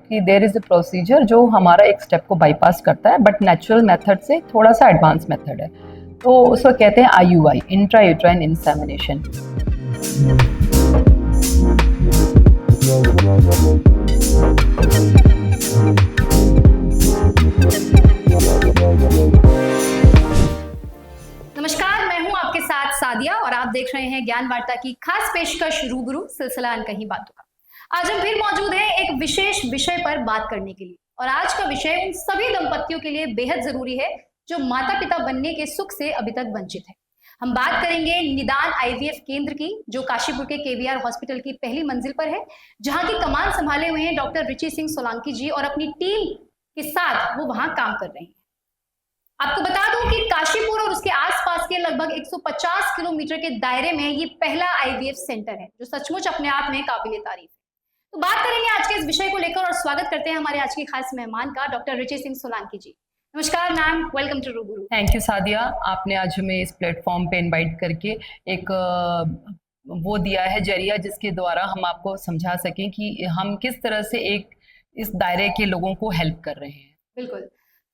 कि there is a procedure जो हमारा एक स्टेप को बाईपास करता है, बट नेचुरल मेथड से थोड़ा सा एडवांस मेथड है। तो उसको कहते हैं आईयूआई, इंट्रा यूट्राइन इंसेमिनेशन। नमस्कार, मैं हूं आपके साथ सादिया और आप देख रहे हैं ज्ञान वार्ता की खास पेशकश रूबरू सिलसिला अनकही बातों का। आज हम फिर मौजूद हैं एक विशेष विषय पर बात करने के लिए, और आज का विषय उन सभी दंपतियों के लिए बेहद जरूरी है जो माता पिता बनने के सुख से अभी तक वंचित है। हम बात करेंगे निदान आईवीएफ केंद्र की, जो काशीपुर के केवीआर हॉस्पिटल की पहली मंजिल पर है, जहां की कमान संभाले हुए हैं डॉक्टर रिची सिंह सोलंकी जी, और अपनी टीम के साथ वो वहां काम कर रहे हैं। आपको बता दूं कि काशीपुर और उसके आसपास के लगभग 150 किलोमीटर के दायरे में ये पहला आईवीएफ सेंटर है, जो सचमुच अपने आप में काबिले तारीफ है। तो बात करेंगे आज के इस विषय को लेकर, और स्वागत करते हैं हमारे आज के खास मेहमान का, डॉक्टर रिची सिंह सोलंकी जी। नमस्कार मैम, वेलकम टू रूबरू। थैंक यू सादिया, आपने आज हमें इस प्लेटफॉर्म पे इनवाइट करके एक वो दिया है जरिया जिसके द्वारा हम आपको समझा सकें कि हम किस तरह से एक इस दायरे के लोगों को हेल्प कर रहे हैं। बिल्कुल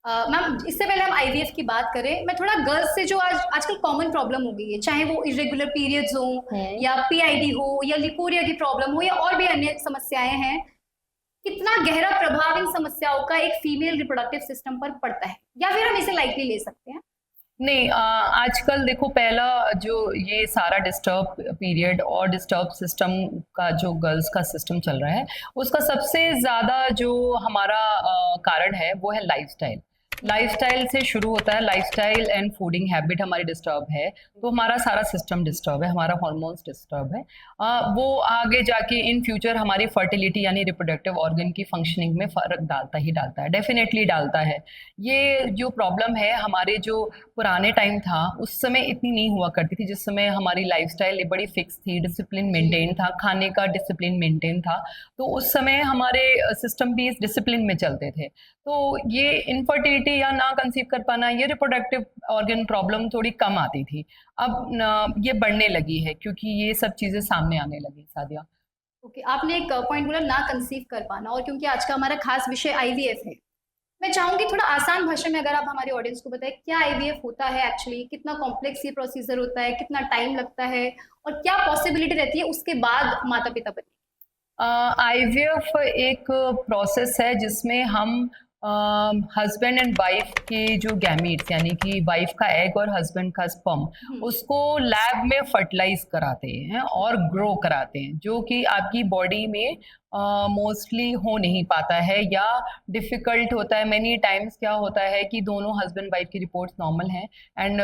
मैम, इससे पहले हम आईवीएफ की बात करें, मैं थोड़ा गर्ल्स से जो आजकल कॉमन प्रॉब्लम हो गई है, चाहे वो इरेगुलर पीरियड्स हो या पीआईडी हो या लिपोरिया की प्रॉब्लम हो या और भी अन्य समस्याएं हैं, कितना गहरा प्रभाव इन समस्याओं का एक फीमेल रिप्रोडक्टिव सिस्टम पर पड़ता है, या फिर हम इसे लाइटली ले सकते हैं? नहीं, आजकल देखो, पहला जो ये सारा डिस्टर्ब पीरियड और डिस्टर्ब सिस्टम का जो गर्ल्स का सिस्टम चल रहा है, उसका सबसे ज़्यादा जो हमारा कारण है वो है लाइफस्टाइल। लाइफस्टाइल से शुरू होता है, लाइफस्टाइल एंड फूडिंग हैबिट हमारी डिस्टर्ब है, तो हमारा सारा सिस्टम डिस्टर्ब है, हमारा हार्मोन्स डिस्टर्ब है। वो आगे जाके इन फ्यूचर हमारी फर्टिलिटी यानी रिप्रोडक्टिव ऑर्गन की फंक्शनिंग में फ़र्क डालता ही डालता है, डेफिनेटली डालता है। ये जो प्रॉब्लम है, हमारे जो पुराने टाइम था उस समय इतनी नहीं हुआ करती थी, जिस समय हमारी लाइफस्टाइल बड़ी फिक्स थी, डिसिप्लिन मेंटेन था, खाने का डिसिप्लिन मेंटेन था, तो उस समय हमारे सिस्टम भी इस डिसिप्लिन में चलते थे। तो ये इनफर्टिलिटी या ना कंसीव कर पाना, ये रिप्रोडक्टिव ऑर्गन प्रॉब्लम थोड़ी कम आती थी। अब ये बढ़ने लगी है क्योंकि ये सब चीज़ें सामने आने लगी। सादिया, ओके, आपने एक पॉइंट बोला ना कंसीव कर पाना, और क्योंकि आज का हमारा खास विषय आईवीएफ है, मैं चाहूंगी थोड़ा आसान भाषा में अगर आप हमारे ऑडियंस को बताएं क्या आईवीएफ होता है एक्चुअली, कितना कॉम्प्लेक्स ये प्रोसीजर होता है, कितना टाइम लगता है, और क्या पॉसिबिलिटी रहती है उसके बाद माता पिता बनने की? आईवीएफ एक प्रोसेस है जिसमें हम हस्बैंड एंड वाइफ के जो गैमीट्स यानी कि वाइफ का एग और हस्बैंड का स्पर्म, उसको लैब में फर्टिलाइज कराते हैं और ग्रो कराते हैं, जो कि आपकी बॉडी में मोस्टली हो नहीं पाता है या डिफ़िकल्ट होता है। मैनी टाइम्स क्या होता है कि दोनों हस्बैंड वाइफ की रिपोर्ट्स नॉर्मल हैं एंड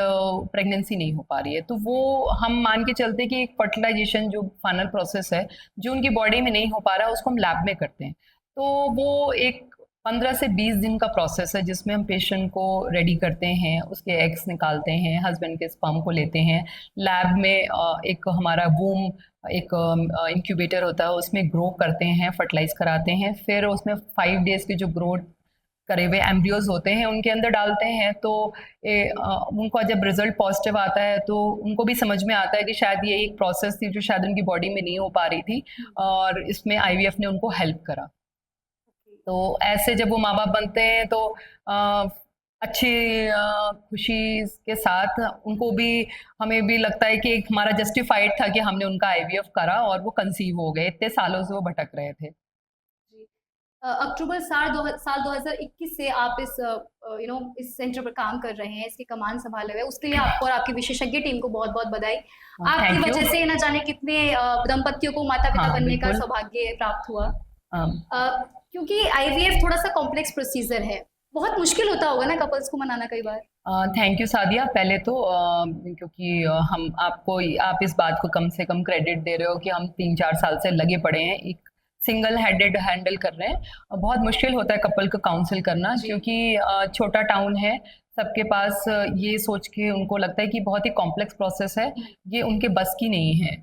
प्रेगनेंसी नहीं हो पा रही है, तो वो हम मान के चलते हैं कि एक फर्टिलाइजेशन जो फाइनल प्रोसेस है जो उनकी बॉडी में नहीं हो पा रहा है, उसको हम लैब में करते हैं। तो वो एक 15 से 20 दिन का प्रोसेस है जिसमें हम पेशेंट को रेडी करते हैं, उसके एग्स निकालते हैं, हस्बैंड के स्पर्म को लेते हैं, लैब में एक हमारा वूम एक इंक्यूबेटर होता है, उसमें ग्रो करते हैं, फर्टिलाइज कराते हैं, फिर उसमें 5 डेज़ के जो ग्रोथ करे हुए एम्ब्रियोज होते हैं उनके अंदर डालते हैं। तो उनको जब रिजल्ट पॉजिटिव आता है तो उनको भी समझ में आता है कि शायद ये एक प्रोसेस थी जो शायद उनकी बॉडी में नहीं हो पा रही थी, और इसमें आईवीएफ ने उनको हेल्प करा। तो ऐसे जब वो माँ बाप बनते हैं तो अच्छी खुशी के साथ उनको भी, हमें भी लगता है कि एक हमारा जस्टिफाइड था कि हमने उनका आईवीएफ करा और वो कंसीव हो गए, इतने सालों से वो भटक रहे थे। अक्टूबर साल 2021 से आप इस सेंटर पर काम कर रहे हैं, इसकी कमान संभाले हुए, उसके लिए आपको और आपकी विशेषज्ञ टीम को बहुत बहुत बधाई। आपकी वजह से न जाने कितने दंपतियों को माता पिता बनने का सौभाग्य प्राप्त हुआ। क्योंकि आईवीएफ थोड़ा सा कॉम्प्लेक्स प्रोसीजर है, बहुत मुश्किल होता होगा ना कपल्स को मनाना कई बार? थैंक यू सादिया, पहले तो क्योंकि हम आपको, आप इस बात को कम से कम क्रेडिट दे रहे हो कि हम 3-4 साल से लगे पड़े हैं, एक सिंगल हेडेड हैंडल कर रहे हैं। बहुत मुश्किल होता है कपल को काउंसिल करना, क्योंकि छोटा टाउन है, सबके पास ये सोच के उनको लगता है कि बहुत ही कॉम्प्लेक्स प्रोसेस है, ये उनके बस की नहीं है।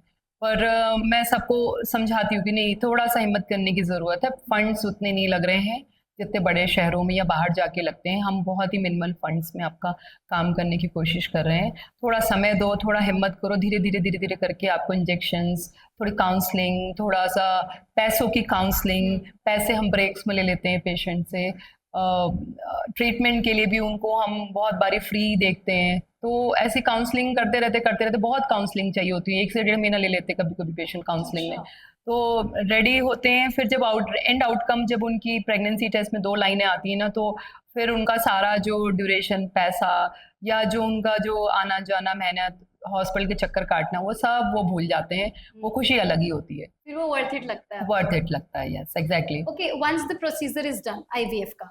पर मैं सबको समझाती हूँ कि नहीं, थोड़ा सा हिम्मत करने की ज़रूरत है, फंड्स उतने नहीं लग रहे हैं, जितने बड़े शहरों में या बाहर जाके लगते हैं, हम बहुत ही मिनिमल फंड्स में आपका काम करने की कोशिश कर रहे हैं। थोड़ा समय दो, थोड़ा हिम्मत करो, धीरे-धीरे करके आपको इंजेक्शंस, थोड़ी काउंसलिंग, थोड़ा-सा पैसों की काउंसलिंग, पैसे हम ब्रेक्स में ले लेते हैं पेशेंट से। ट्रीटमेंट के लिए भी उनको हम बहुत बारी फ्री देखते हैं। तो ऐसी काउंसलिंग करते रहते बहुत काउंसलिंग चाहिए होती है, 1 से डेढ़ महीना ले लेते हैं कभी-कभी पेशेंट काउंसलिंग में। तो रेडी होते हैं, फिर जब एंड आउटकम जब उनकी प्रेगनेंसी टेस्ट में 2 लाइनें आती हैं ना, तो फिर उनका सारा जो ड्यूरेशन, पैसा या जो उनका जो आना-जाना, मेहनत, हॉस्पिटल के चक्कर काटना, वो सब वो भूल जाते हैं। वो खुशी अलग ही होती है। फिर वो वर्थ इट लगता है। वर्थ इट लगता है, yes, exactly. Okay, once the procedure is done IVF का,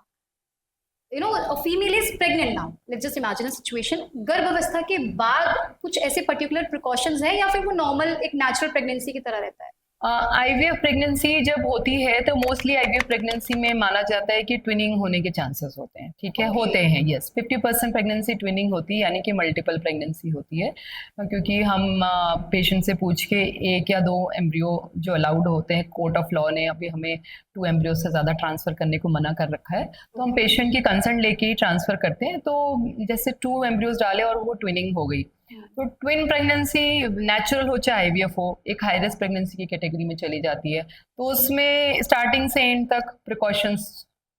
you know a female is pregnant now, let's just imagine a situation, गर्भावस्था के बाद कुछ ऐसे पर्टिकुलर प्रिकॉशंस हैं या फिर वो नॉर्मल एक नेचुरल प्रेगनेंसी की तरह रहता है? आईवीएफ प्रेगनेंसी जब होती है तो मोस्टली आईवीएफ प्रेगनेंसी में माना जाता है कि ट्विनिंग होने के चांसेस होते हैं, ठीक है, Okay. होते हैं, यस। 50% प्रेगनेंसी ट्विनिंग होती है, यानी कि मल्टीपल प्रेगनेंसी होती है, क्योंकि हम पेशेंट से पूछ के 1 या 2 एम्ब्रियो जो अलाउड होते हैं, कोर्ट ऑफ लॉ ने अभी हमें 2 एम्ब्रियो से ज़्यादा ट्रांसफ़र करने को मना कर रखा है, तो हम पेशेंट की कंसर्न लेके ही ट्रांसफ़र करते हैं। तो जैसे 2 एम्ब्रियोज डाले और वो ट्विनिंग हो गई, तो ट्विन प्रेगनेंसी नेचुरल हो चाहे आईवीएफ हो, एक हाई रिस्क प्रेगनेंसी की कैटेगरी में चली जाती है। तो उसमें स्टार्टिंग से एंड तक प्रिकॉशंस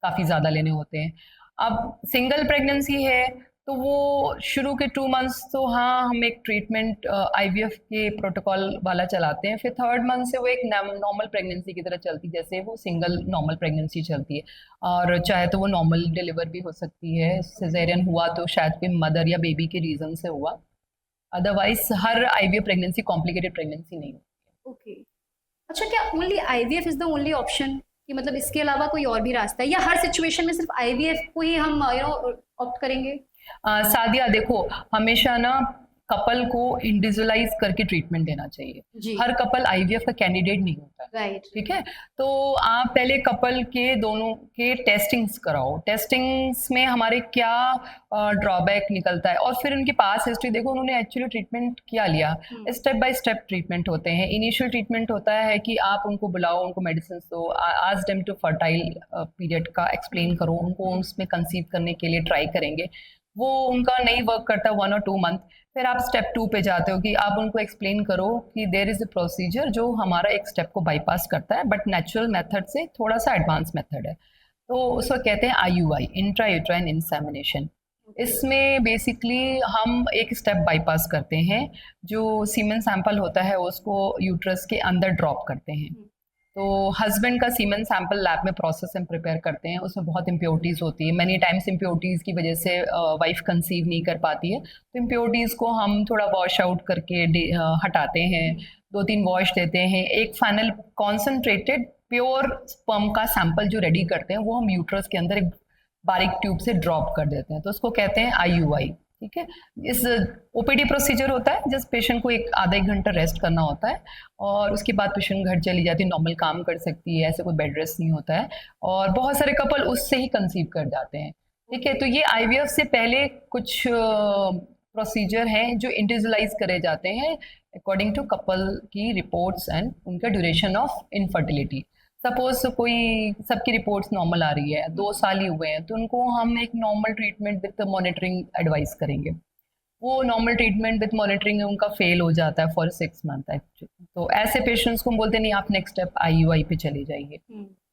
काफ़ी ज़्यादा लेने होते हैं। अब सिंगल प्रेगनेंसी है तो वो शुरू के 2 मंथ्स तो हाँ, हम एक ट्रीटमेंट आईवीएफ के प्रोटोकॉल वाला चलाते हैं, फिर 3rd मंथ से वो एक नॉर्मल प्रेगनेंसी की तरह चलती है, जैसे वो सिंगल नॉर्मल प्रेगनेंसी चलती है। और चाहे तो वो नॉर्मल डिलीवर भी हो सकती है, सिज़ेरियन हुआ तो शायद कोई मदर या बेबी के रीज़न से हुआ, अदरवाइज हर आईवीएफ प्रेगनेंसी कॉम्प्लिकेटेड प्रेगनेंसी नहीं होती। ओके, अच्छा, क्या only IVF is the only option, कि मतलब इसके अलावा कोई और भी रास्ता है, या हर सिचुएशन में सिर्फ आईवीएफ को ही हम ऑप्ट करेंगे? सादिया देखो, हमेशा ना कपल को इंडिविजुअलाइज करके ट्रीटमेंट देना चाहिए। जी। हर कपल आईवीएफ का कैंडिडेट नहीं होता है, राइट। ठीक है। तो आप पहले कपल के दोनों के टेस्टिंग्स कराओ, टेस्टिंग्स में हमारे क्या ड्रॉबैक निकलता है, और फिर उनकी पास हिस्ट्री देखो, उन्होंने एक्चुअली ट्रीटमेंट क्या लिया। स्टेप बाय स्टेप ट्रीटमेंट होते हैं। इनिशियल ट्रीटमेंट होता है कि आप उनको बुलाओ, उनको मेडिसिन दो, ask them to fertile period का एक्सप्लेन करो, उनको उसमें कंसीव करने के लिए ट्राई करेंगे। वो उनका नहीं वर्क करता 1 और 2 मंथ, फिर आप स्टेप 2 पे जाते हो कि आप उनको एक्सप्लेन करो कि देयर इज़ अ प्रोसीजर जो हमारा एक स्टेप को बाईपास करता है, बट नेचुरल मेथड से थोड़ा सा एडवांस मेथड है। तो उसको कहते हैं आईयूआई, इंट्रा यूट्राइन इंसेमिनेशन। इसमें बेसिकली हम एक स्टेप बाईपास करते हैं, जो सीमेन सैंपल होता है उसको यूट्रस के अंदर ड्रॉप करते हैं। तो हस्बैंड का सीमेन सैंपल लैब में प्रोसेस हम प्रिपेयर करते हैं, उसमें बहुत इम्प्योरिटीज़ होती है, मैनी टाइम्स इम्प्योरिटीज़ की वजह से वाइफ कंसीव नहीं कर पाती है, तो इम्प्योरिटीज़ को हम थोड़ा वॉश आउट करके हटाते हैं, 2-3 वॉश देते हैं, एक फाइनल कॉन्सनट्रेटेड प्योर स्पर्म का सैंपल जो रेडी करते हैं वो हम यूट्रस के अंदर एक बारीक ट्यूब से ड्रॉप कर देते हैं, तो उसको कहते हैं आईयूआई, ठीक है। इस ओपीडी प्रोसीजर होता है, जिस पेशेंट को आधा एक घंटा रेस्ट करना होता है और उसके बाद पेशेंट घर चली जाती है, नॉर्मल काम कर सकती है, ऐसे कोई बेड रेस्ट नहीं होता है, और बहुत सारे कपल उससे ही कंसीव कर जाते हैं, ठीक है। तो ये आईवीएफ से पहले कुछ प्रोसीजर हैं जो इंडिविजुअलाइज करे जाते हैं अकॉर्डिंग टू कपल की रिपोर्ट्स एंड उनका ड्यूरेशन ऑफ इनफर्टिलिटी। सपोज कोई सबकी रिपोर्ट्स नॉर्मल आ रही है, 2 साल ही हुए हैं, तो उनको हम एक normal treatment with monitoring advice करेंगे। वो नॉर्मल ट्रीटमेंट विद मॉनिटरिंग उनका फेल हो जाता है फॉर 6 मंथ एक्चुअली, तो ऐसे पेशेंट्स को हम बोलते नहीं, आप नेक्स्ट स्टेप आईयूआई पे चले जाइए।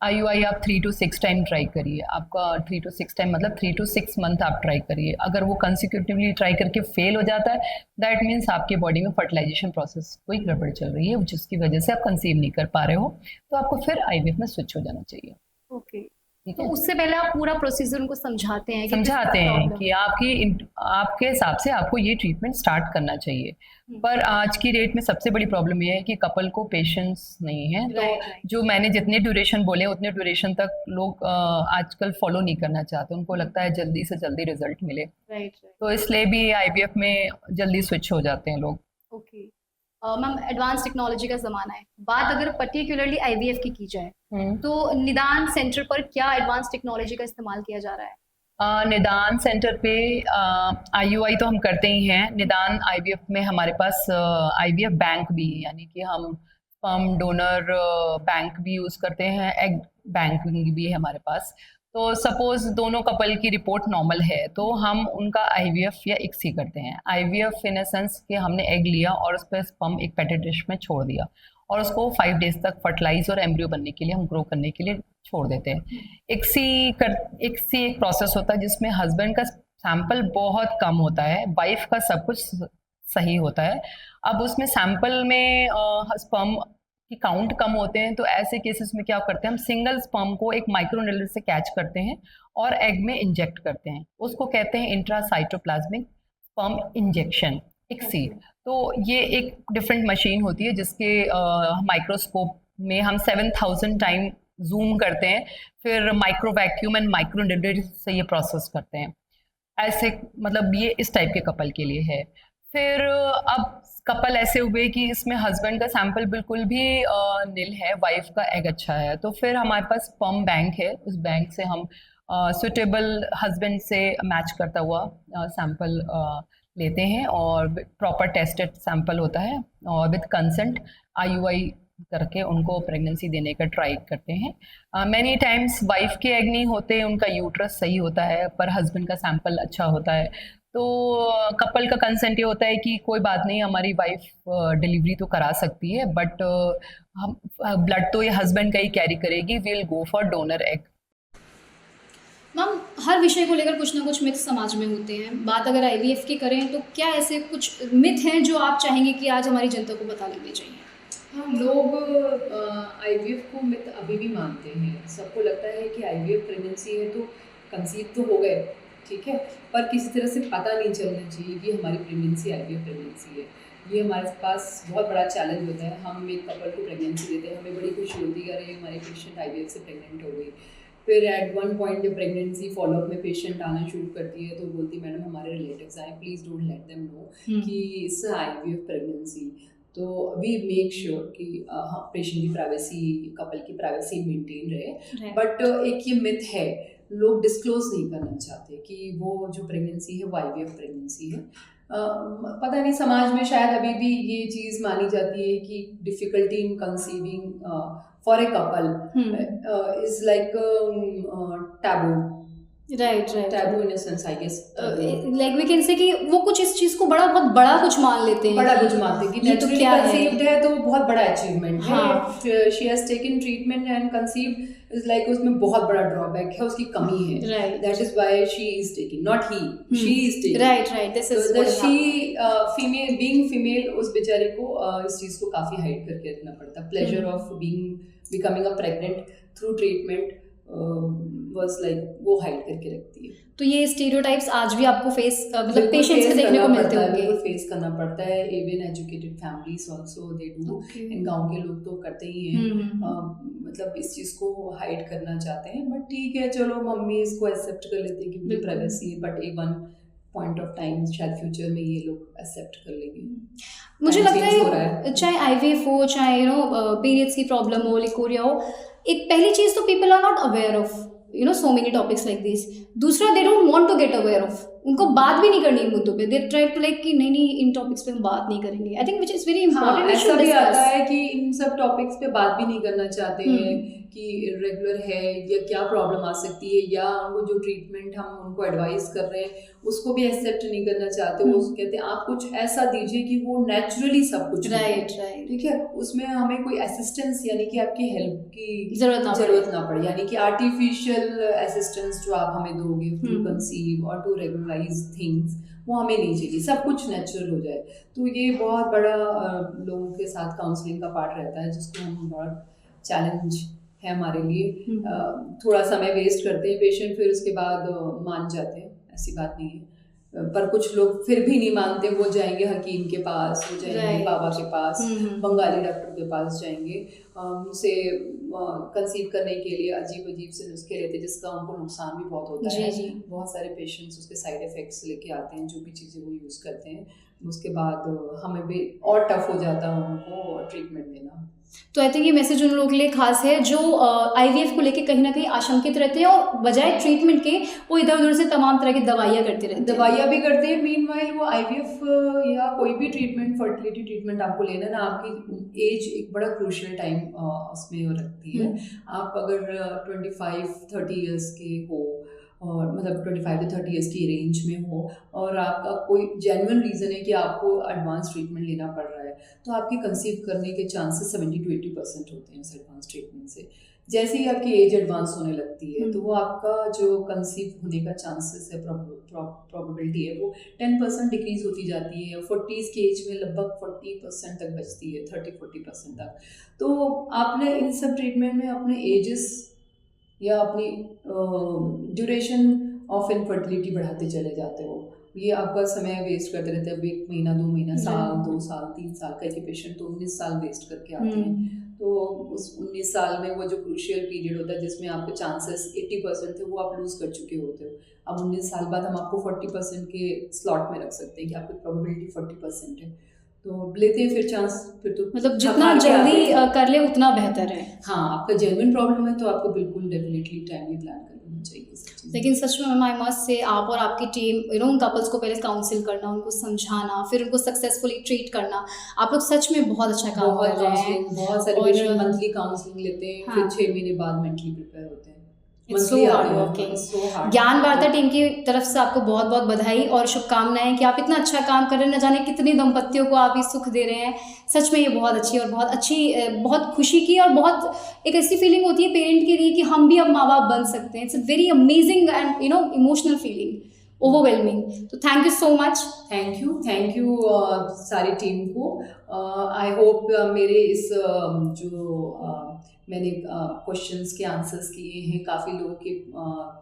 आईयूआई आप 3 to 6 टाइम ट्राई करिए, आपका 3 to 6 टाइम मतलब 3 to 6 मंथ आप ट्राई करिए। अगर वो कंसिक्यूटिवली ट्राई करके फेल हो जाता है, दैट मीन्स आपके बॉडी में फर्टिलाइजेशन प्रोसेस कोई गड़बड़ चल रही है, जिसकी वजह से आप कंसीव नहीं कर पा रहे हो, तो आपको फिर आईवीएफ में स्विच हो जाना चाहिए। ओके, ठीक तो है, उससे पहले आप पूरा प्रोसीजर उनको समझाते हैं कि आपके हिसाब से आपको ये ट्रीटमेंट स्टार्ट करना चाहिए। पर आज की डेट में सबसे बड़ी प्रॉब्लम ये है कि कपल को पेशेंस नहीं है, तो जो मैंने जितने ड्यूरेशन बोले उतने ड्यूरेशन तक लोग आजकल फॉलो नहीं करना चाहते, उनको लगता है जल्दी से जल्दी रिजल्ट मिले, तो इसलिए भी आईवीएफ में जल्दी स्विच हो जाते हैं लोग। ओके मैम, एडवांस टेक्नोलॉजी का ज़माना है, बात अगर पर्टिकुलरली आईवीएफ की जाए तो निदान सेंटर पर क्या एडवांस टेक्नोलॉजी का इस्तेमाल किया जा रहा है? निदान सेंटर पे आईयूआई तो हम करते ही हैं, निदान आईवीएफ में हमारे पास आईवीएफ बैंक भी है, यानी कि हम स्पर्म डोनर बैंक भी यूज़ करते हैं, एग बैंक भी है हमारे पास। तो सपोज दोनों कपल की रिपोर्ट नॉर्मल है तो हम उनका आईवीएफ या इक्सी करते हैं। आईवीएफ इन अ सेंस कि हमने एग लिया और उस पर स्पर्म एक पेटी डिश में छोड़ दिया और उसको 5 डेज तक फर्टिलाइज और एम्ब्रियो बनने के लिए हम ग्रो करने के लिए छोड़ देते हैं। इक्सी एक प्रोसेस होता है जिसमें हस्बैंड का सैंपल बहुत कम होता है, वाइफ का सब कुछ सही होता है। अब उसमें सैंपल में स्पर्म की काउंट कम होते हैं तो ऐसे केसेस में क्या करते हैं, हम सिंगल स्पर्म को एक माइक्रोनेडल से कैच करते हैं और एग में इंजेक्ट करते हैं। उसको कहते हैं इंट्रासाइटोप्लाज्मिक स्पर्म इंजेक्शन, इक्सी। तो ये एक डिफरेंट मशीन होती है जिसके माइक्रोस्कोप में हम 7000 टाइम जूम करते हैं, फिर माइक्रो वैक्यूम एंड माइक्रोनेडल से ये प्रोसेस करते हैं। ऐसे मतलब ये इस टाइप के कपल के लिए है। फिर अब कपल ऐसे हुए कि इसमें हस्बैंड का सैंपल बिल्कुल भी निल है, वाइफ का एग अच्छा है, तो फिर हमारे पास स्पर्म बैंक है। उस बैंक से हम सुटेबल हस्बैंड से मैच करता हुआ सैंपल लेते हैं और प्रॉपर टेस्टेड सैंपल होता है और विद कंसेंट आईयूआई करके उनको प्रेगनेंसी देने का ट्राई करते हैं। मैनी टाइम्स वाइफ के एग नहीं होते, उनका यूट्रस सही होता है पर हस्बैंड का सैंपल अच्छा होता है। तो कपल का कंसेंट ये होता है कि कोई बात नहीं, हमारी वाइफ डिलीवरी तो करा सकती है बट हम ब्लड तो ये हस्बैंड का ही कैरी करेगी, we will go for donor egg. Ma'am, हर विषय को लेकर कुछ ना कुछ मिथ समाज में होते हैं। बात अगर आईवीएफ की करें तो क्या ऐसे कुछ मिथ हैं जो आप चाहेंगे कि आज हमारी जनता को बता लेने चाहिए? हाँ, लोग आईवीएफ को मिथ अभी भी मानते हैं। सबको लगता है कि आईवीएफ प्रेगनेंसी है तो कंसीव तो हो गए, ठीक है, पर किसी तरह से पता नहीं चलना चाहिए कि हमारी प्रेगनेंसी आईवीएफ प्रेगनेंसी है। ये हमारे पास बहुत बड़ा चैलेंज होता है। हम एक कपल को प्रेगनेंसी देते हैं, हमें बड़ी खुशी होती है अरे हमारी पेशेंट आईवीएफ से प्रेग्नेंट हो गई। फिर एट वन पॉइंट जब प्रेगनेंसी फॉलोअप में पेशेंट आना शुरू करती है तो बोलती मैडम हमारे रिलेटिव्स आए, please don't let them know कि इट्स आईवीएफ प्रेगनेंसी। तो वी मेक श्योर कि हाँ, पेशेंट की प्राइवेसी, कपल की प्राइवेसी मेंटेन रहे। बट एक ये मिथ है, लोग डिस्क्लोज नहीं करना चाहते कि वो जो प्रेगनेंसी है वो आईवीएफ प्रेगनेंसी है। पता नहीं, समाज में शायद अभी भी ये चीज़ मानी जाती है कि difficulty in conceiving for a couple is like taboo. Right taboo in a sense, I guess, like we can say कि वो कुछ इस चीज को बहुत बड़ा कुछ मान लेते हैं, बड़ा कुछ मानते हैं कि ये तो नेचुरली क्या कंसीव्ड है तो बहुत बड़ा अचीवमेंट है। हाँ। She has taken treatment and conceived is like उसमें बहुत बड़ा ड्रॉबैक है, उसकी कमी है। Right. That is why she is taking, not he, she is taking. Right this is तो शी फीमेल, बीइंग फीमेल, उस बेचारे को इस चीज को काफी हाइड करके रखना पड़ता। Pleasure of becoming a pregnant through treatment was like वो हाइड करके रखती है। तो ये स्टीरियोटाइप्स आज भी आपको फेस मतलब पेशेंट्स में देखने को मिलते होंगे? फेस करना पड़ता है। Even educated families also they do, इन गांव के लोग तो करते ही हैं। मतलब इस चीज को हाइड करना चाहते हैं, बट ठीक है, चलो मम्मी इसको एक्सेप्ट कर लेते हैं कि मुझे प्राइवेसी है, but A one point of time शायद फ्यूचर में ये लोग एक्सेप्ट कर लेंगे। मुझे लगता है चाहे आईवीएफ हो, चाहे पीरियड्स की प्रॉब्लम हो, लिकोरिया हो, एक पहली चीज तो people are not aware of so many topics like this। दूसरा, they don't want to get aware of, उनको बात भी नहीं करनी इन मुद्दों पे। they try to like कि नहीं इन टॉपिक्स पे हम बात नहीं करेंगे। I think which is very important। हाँ, ऐसा भी आता है कि इन सब टॉपिक्स पे बात भी नहीं करना चाहते हैं कि रेगुलर है या क्या प्रॉब्लम आ सकती है, या उनको जो ट्रीटमेंट हम उनको एडवाइस कर रहे हैं उसको भी एक्सेप्ट नहीं करना चाहते। वो कहते हैं आप कुछ ऐसा दीजिए कि वो नेचुरली सब कुछ, राइट ठीक है, उसमें हमें कोई असिस्टेंस यानी कि आपकी हेल्प की जरूरत ना पड़े, यानी कि आर्टिफिशियल असिस्टेंस जो आप हमें दोगे टू कंसीव और टू रेगुलराइज थिंग्स, वो हमें नहीं चाहिए, सब कुछ नेचुरल हो जाए। तो ये बहुत बड़ा लोगों के साथ काउंसलिंग का पार्ट रहता है, जिसको हम बहुत चैलेंज है हमारे लिए। थोड़ा समय वेस्ट करते हैं पेशेंट, फिर उसके बाद मान जाते हैं, ऐसी बात नहीं है। पर कुछ लोग फिर भी नहीं मानते, वो जाएंगे हकीम के पास, वो जाएंगे बाबा के पास, बंगाली डॉक्टर के पास जाएंगे, उनसे कंसीव करने के लिए अजीब से नुस्खे लेते हैं, जिसका उनको नुकसान भी बहुत होता है। बहुत सारे पेशेंट्स उसके साइड इफेक्ट्स लेके आते हैं, जो भी चीज़ें वो यूज़ करते हैं। उसके बाद हमें भी और टफ हो जाता है उनको ट्रीटमेंट देना। तो आई थिंक ये मैसेज उन लोगों के लिए खास है जो आईवीएफ को लेके कहीं ना कहीं आशंकित रहते हैं और बजाय ट्रीटमेंट के वो इधर उधर से तमाम तरह की दवाइयाँ करते रहते हैं। दवाइयाँ भी करते हैं, मीनवाइल वो आईवीएफ या कोई भी ट्रीटमेंट, फर्टिलिटी ट्रीटमेंट आपको लेना ना, आपकी एज एक बड़ा क्रूशियल टाइम उसमें रखती है। आप अगर 25-30 ईयर्स के हो और मतलब 25 to 30 ईयर्स की रेंज में हो और आपका कोई जेन्युइन रीज़न है कि आपको एडवांस ट्रीटमेंट लेना पड़ रहा है, तो आपके कंसीव करने के चांसेस 70 to 80% होते हैं उस एडवांस ट्रीटमेंट से। जैसे ही आपकी एज एडवांस होने लगती है तो वो आपका जो कंसीव होने का चांसेस है, प्रोबेबिलिटी है, वो 10% डिक्रीज होती जाती है। 40s की एज में लगभग 40% तक बचती है, 30-40% तक। तो आपने इन सब ट्रीटमेंट में अपने एजेस या अपनी ड्यूरेशन ऑफ इनफर्टिलिटी बढ़ाते चले जाते हो। ये आपका समय वेस्ट करते रहते हैं। अब 1 महीना, 2 महीना, साल, 2 साल, 3 साल, कई पेशेंट तो 19 साल वेस्ट करके आते हैं। तो उस 19 साल में वो जो क्रूशियल पीरियड होता है जिसमें आपके चांसेस 80% थे वो आप लूज़ कर चुके होते हो। अब 19 साल बाद हम आपको 40% के स्लॉट में रख सकते हैं कि आपकी प्रोबेबिलिटी 40% है, तो लेते हैं फिर चांस। फिर तो मतलब जितना जल्दी कर ले उतना बेहतर है। हाँ, आपका जेन्युइन प्रॉब्लम है तो आपको बिल्कुल डेफिनेटली टाइमली प्लान करना चाहिए। लेकिन सच में मैम, आई मस्ट से आप और आपकी टीम उन कपल्स को पहले काउंसिल करना, उनको समझाना, फिर उनको सक्सेसफुली ट्रीट करना, आप लोग सच में बहुत अच्छा काम कर रहे हैं। बहुत सारे पेशेंट मंथली काउंसलिंग लेते हैं, फिर 6 महीने बाद मेंटली प्रिपेयर होते हैं। ज्ञान वार्ता टीम की तरफ से आपको बहुत बहुत बधाई और शुभकामनाएं कि आप इतना अच्छा काम कर रहे हैं। न जाने कितनी दंपतियों को आप ये सुख दे रहे हैं। सच में ये बहुत अच्छी और बहुत अच्छी, बहुत खुशी की और बहुत एक ऐसी फीलिंग होती है पेरेंट के लिए कि हम भी अब माँ बाप बन सकते हैं। It's a very amazing and emotional feeling, overwhelming. तो thank you so much. Thank you सारी टीम को। आई होप मेरे इस मैंने क्वेश्चंस के आंसर्स किए हैं काफ़ी लोगों के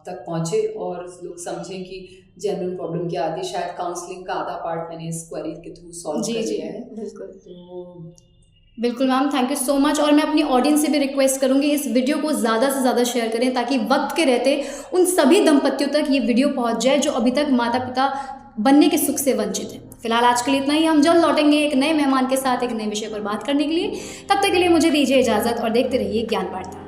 तक पहुँचे और लोग समझें कि जेन्युइन प्रॉब्लम क्या आती है। शायद काउंसलिंग का आधा पार्ट मैंने इस क्वेरी के थ्रू सॉल्व कर लिया है। बिल्कुल ma'am, thank you so much. और मैं अपनी ऑडियंस से भी रिक्वेस्ट करूंगी इस वीडियो को ज़्यादा से ज़्यादा शेयर करें ताकि वक्त के रहते उन सभी दंपतियों तक ये वीडियो पहुंच जाए जो अभी तक माता पिता बनने के सुख से वंचित हैं। फिलहाल आज के लिए इतना ही। हम जल्द लौटेंगे एक नए मेहमान के साथ एक नए विषय पर बात करने के लिए। तब तक के लिए मुझे दीजिए इजाज़त और देखते रहिए ज्ञान वार्ता।